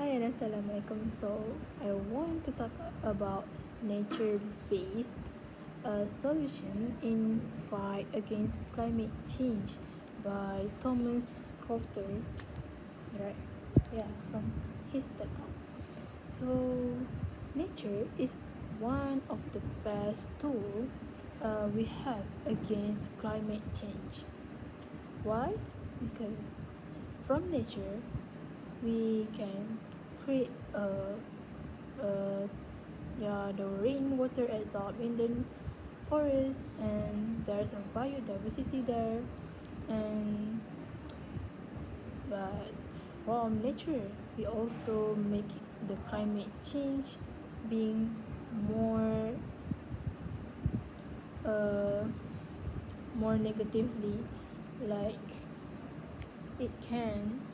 Hi and Assalamualaikum. So I want to talk about nature-based solution in fight against climate change by Thomas Crofter, right? Yeah, from his TED Talk. So nature is one of the best tool we have against climate change. Why? Because from nature we can create the rainwater absorbed in the forest, and there's a biodiversity there. And but from nature we also make the climate change being more uh, more negatively, like it can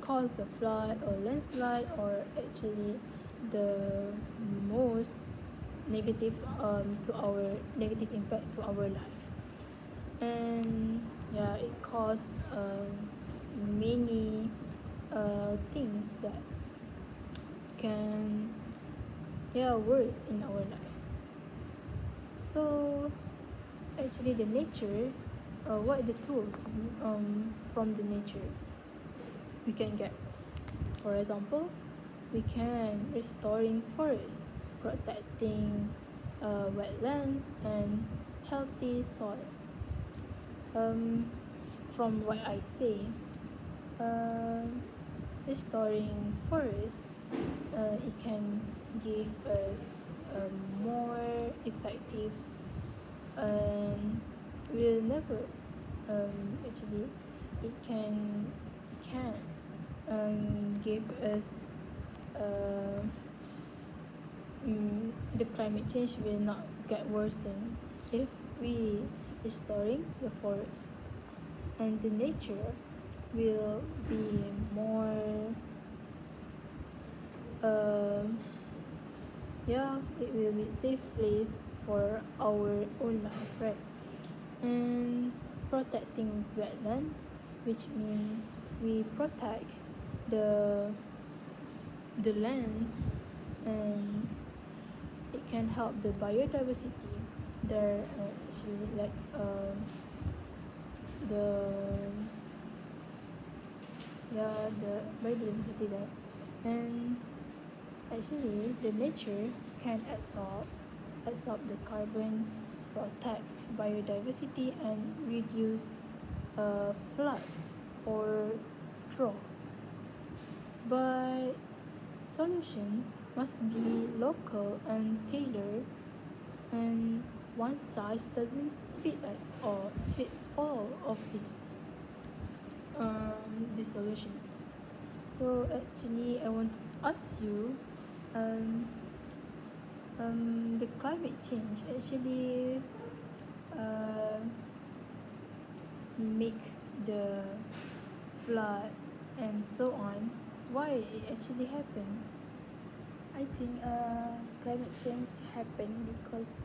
cause a flood or landslide, or actually the most negative to our negative impact to our life. And yeah, it cause many things that can worse in our life. So actually the nature, what are the tools from the nature we can get? For example, we can restoring forests, protecting wetlands and healthy soil. Um, from what I say, restoring forests, it can give us a more effective, and will never actually it can give us uh, the climate change will not get worsen if we restoring the forest, and the nature will be more it will be safe place for our own life, right? And protecting wetlands, which means we protect the the lands, and it can help the biodiversity there, actually, like the the biodiversity there. And actually the nature can absorb the carbon, protect biodiversity and reduce flood or drought. But solution must be local and tailored, and one size doesn't fit all of this solution. So actually I want to ask you, the climate change actually make the flood and so on. Why it actually happen? I think climate change happen because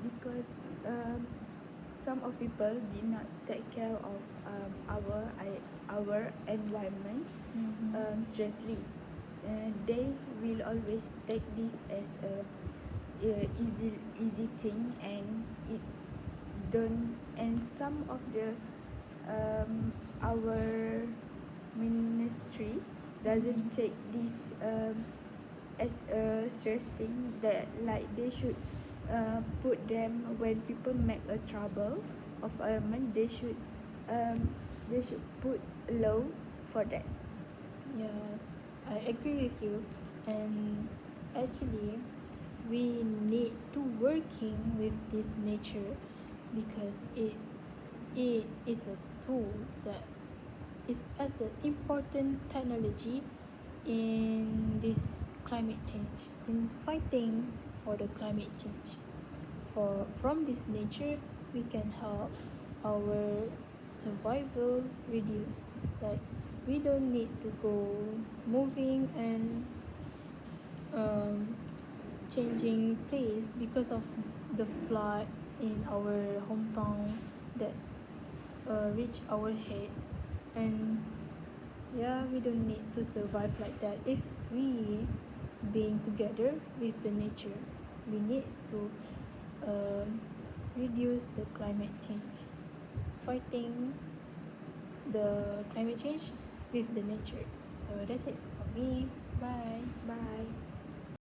because some of people did not take care of our environment seriously. They will always take this as a easy thing, and it don't. And some of the our ministry doesn't take this as a serious thing, that like they should put them when people make a trouble of environment. They should put law for that. Yes, I agree with you. And actually we need to working with this nature, because it is a tool that is as an important technology in this climate change, in fighting for the climate change. From this nature we can help our survival reduce, like we don't need to go moving and changing place because of the flood in our hometown that reach our head. And Yeah, we don't need to survive like that. If we being together with the nature, we need to um, reduce the climate change, fighting the climate change with the nature. So that's it for me. Bye. Bye.